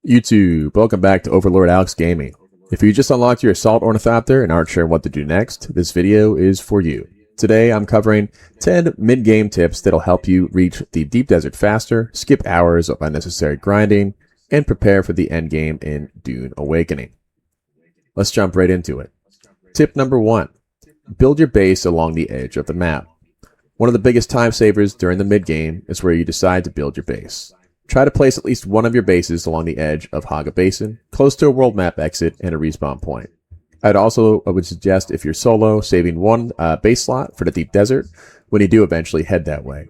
YouTube, welcome back to Overlord Alex Gaming. If you just unlocked your Assault Ornithopter and aren't sure what to do next, this video is for you. Today I'm covering 10 mid-game tips that'll help you reach the deep desert faster, skip hours of unnecessary grinding, and prepare for the endgame in Dune Awakening. Let's jump right into it. Tip number 1. Build your base along the edge of the map. One of the biggest time savers during the mid-game is where you decide to build your base. Try to place at least one of your bases along the edge of Haga Basin, close to a world map exit and a respawn point. I would suggest, if you're solo, saving one base slot for the deep desert when you do eventually head that way.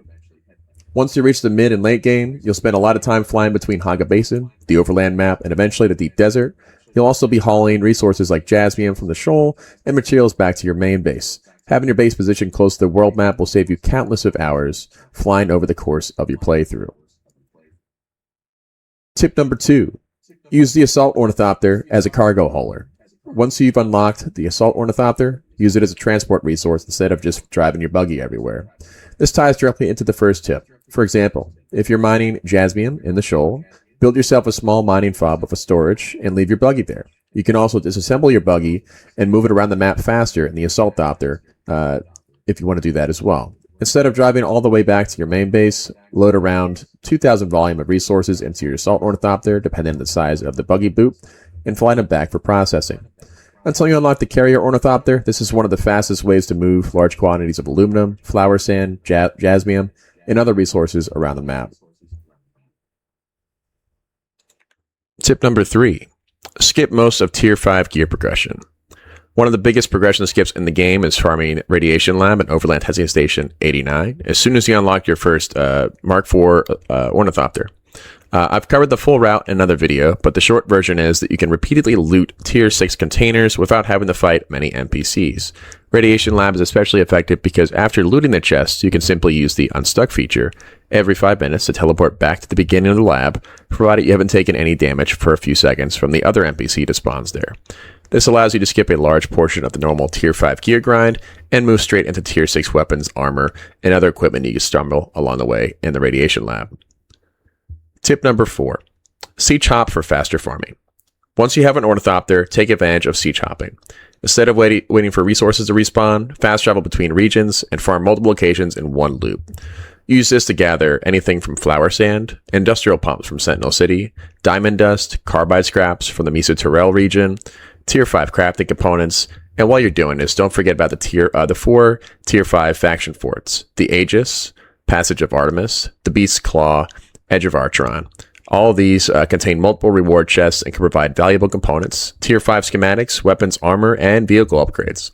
Once you reach the mid and late game, you'll spend a lot of time flying between Haga Basin, the overland map, and eventually the deep desert. You'll also be hauling resources like jasmium from the shoal and materials back to your main base. Having your base positioned close to the world map will save you countless of hours flying over the course of your playthrough. Tip number 2. Use the Assault Ornithopter as a cargo hauler. Once you've unlocked the Assault Ornithopter, use it as a transport resource instead of just driving your buggy everywhere. This ties directly into the first tip. For example, if you're mining jasmium in the shoal, build yourself a small mining fob with a storage and leave your buggy there. You can also disassemble your buggy and move it around the map faster in the Assault Ornithopter if you want to do that as well. Instead of driving all the way back to your main base, load around 2,000 volume of resources into your Assault Ornithopter, depending on the size of the buggy boot, and fly them back for processing. Until you unlock the Carrier Ornithopter, this is one of the fastest ways to move large quantities of aluminum, flower sand, jasmium, and other resources around the map. Tip number 3. Skip most of Tier 5 gear progression. One of the biggest progression skips in the game is farming Radiation Lab and Overland Testing Station 89 as soon as you unlock your first Mark IV Ornithopter. I've covered the full route in another video, but the short version is that you can repeatedly loot Tier 6 containers without having to fight many NPCs. Radiation Lab is especially effective because after looting the chests, you can simply use the Unstuck feature every 5 minutes to teleport back to the beginning of the lab, provided you haven't taken any damage for a few seconds from the other NPC that spawns there. This allows you to skip a large portion of the normal Tier 5 gear grind and move straight into Tier 6 weapons, armor, and other equipment you can stumble along the way in the Radiation Lab. Tip number 4. Sietch Hop for faster farming. Once you have an Ornithopter, take advantage of Sietch Hopping. Instead of waiting for resources to respawn, fast travel between regions and farm multiple locations in one loop. Use this to gather anything from flower sand, industrial pumps from Sentinel City, diamond dust, carbide scraps from the Mesa Terrell region, Tier 5 crafting components, and while you're doing this, don't forget about the 4 Tier 5 faction forts, the Aegis, Passage of Artemis, the Beast's Claw, Edge of Archeron. All of these contain multiple reward chests and can provide valuable components, Tier 5 schematics, weapons, armor, and vehicle upgrades.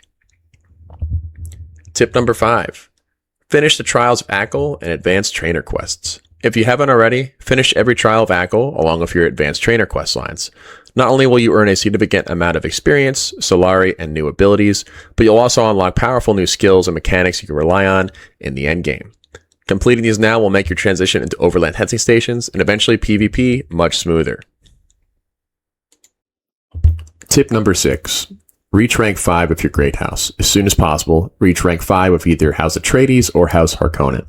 Tip number 5. Finish the Trials of Ackle and Advanced Trainer quests. If you haven't already, finish every Trial of Ackle along with your Advanced Trainer quest lines. Not only will you earn a significant amount of experience, Solari, and new abilities, but you'll also unlock powerful new skills and mechanics you can rely on in the endgame. Completing these now will make your transition into overland testing stations and eventually PvP much smoother. Tip number 6. Reach rank 5 with your Great House. As soon as possible, reach rank 5 with either House Atreides or House Harkonnen.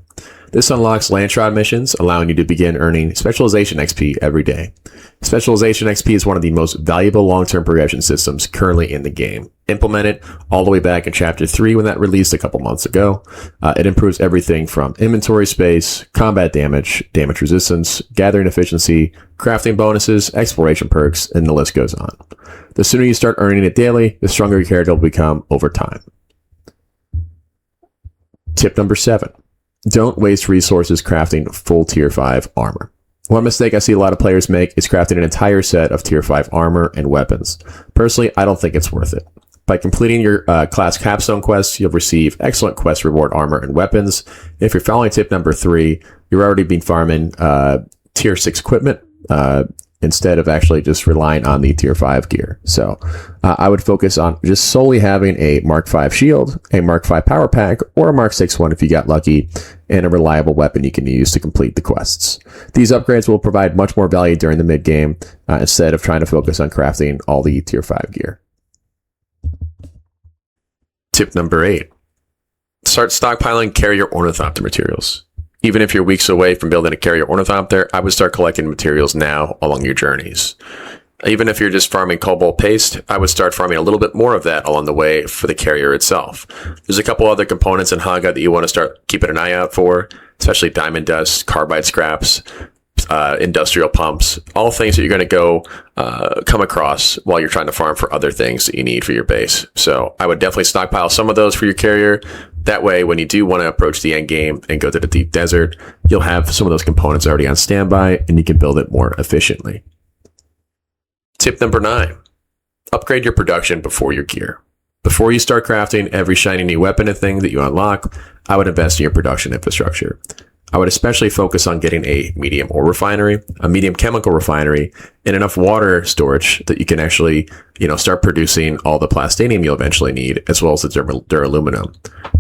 This unlocks Landsraad missions, allowing you to begin earning Specialization XP every day. Specialization XP is one of the most valuable long-term progression systems currently in the game. Implemented all the way back in Chapter 3 when that released a couple months ago. It improves everything from inventory space, combat damage, damage resistance, gathering efficiency, crafting bonuses, exploration perks, and the list goes on. The sooner you start earning it daily, the stronger your character will become over time. Tip number 7. Don't waste resources crafting full Tier 5 armor. One mistake I see a lot of players make is crafting an entire set of Tier 5 armor and weapons. Personally, I don't think it's worth it. By completing your class capstone quests, you'll receive excellent quest reward armor and weapons. If you're following tip number 3, you're already been farming Tier 6 equipment instead of actually just relying on the Tier 5 gear. So I would focus on just solely having a Mark 5 shield, a Mark 5 power pack, or a Mark 6 one if you got lucky, and a reliable weapon you can use to complete the quests. These upgrades will provide much more value during the mid-game instead of trying to focus on crafting all the Tier 5 gear. Tip number 8. Start stockpiling Carrier Ornithopter materials. Even if you're weeks away from building a Carrier Ornithopter, I would start collecting materials now along your journeys. Even if you're just farming cobalt paste, I would start farming a little bit more of that along the way for the carrier itself. There's a couple other components in Haga that you want to start keeping an eye out for, especially diamond dust, carbide scraps, industrial pumps, all things that you're going to go come across while you're trying to farm for other things that you need for your base. So I would definitely stockpile some of those for your carrier. That way, when you do want to approach the end game and go to the deep desert, you'll have some of those components already on standby and you can build it more efficiently. Tip number 9, upgrade your production before your gear. Before you start crafting every shiny new weapon and thing that you unlock, I would invest in your production infrastructure. I would especially focus on getting a medium ore refinery, a medium chemical refinery, and enough water storage that you can actually, start producing all the plastinium you'll eventually need, as well as the duraluminum.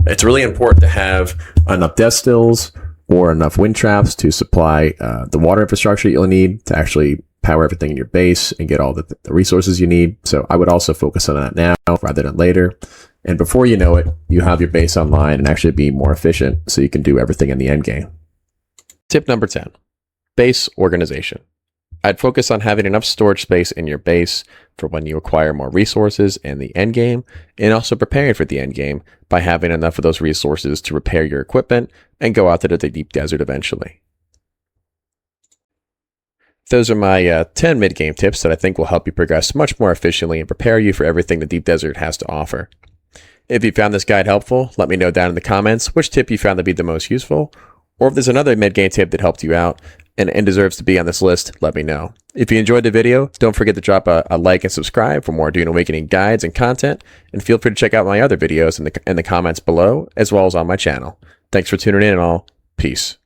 It's really important to have enough death stills or enough wind traps to supply the water infrastructure you'll need to actually power everything in your base and get all the resources you need. So I would also focus on that now rather than later. And before you know it, you have your base online and actually be more efficient so you can do everything in the end game. Tip number 10, base organization. I'd focus on having enough storage space in your base for when you acquire more resources in the end game, and also preparing for the end game by having enough of those resources to repair your equipment and go out to the deep desert eventually. Those are my 10 mid-game tips that I think will help you progress much more efficiently and prepare you for everything the deep desert has to offer. If you found this guide helpful, let me know down in the comments which tip you found to be the most useful, or if there's another mid-game tip that helped you out and deserves to be on this list, let me know. If you enjoyed the video, don't forget to drop a like and subscribe for more Dune Awakening guides and content, and feel free to check out my other videos in the comments below, as well as on my channel. Thanks for tuning in and all. Peace.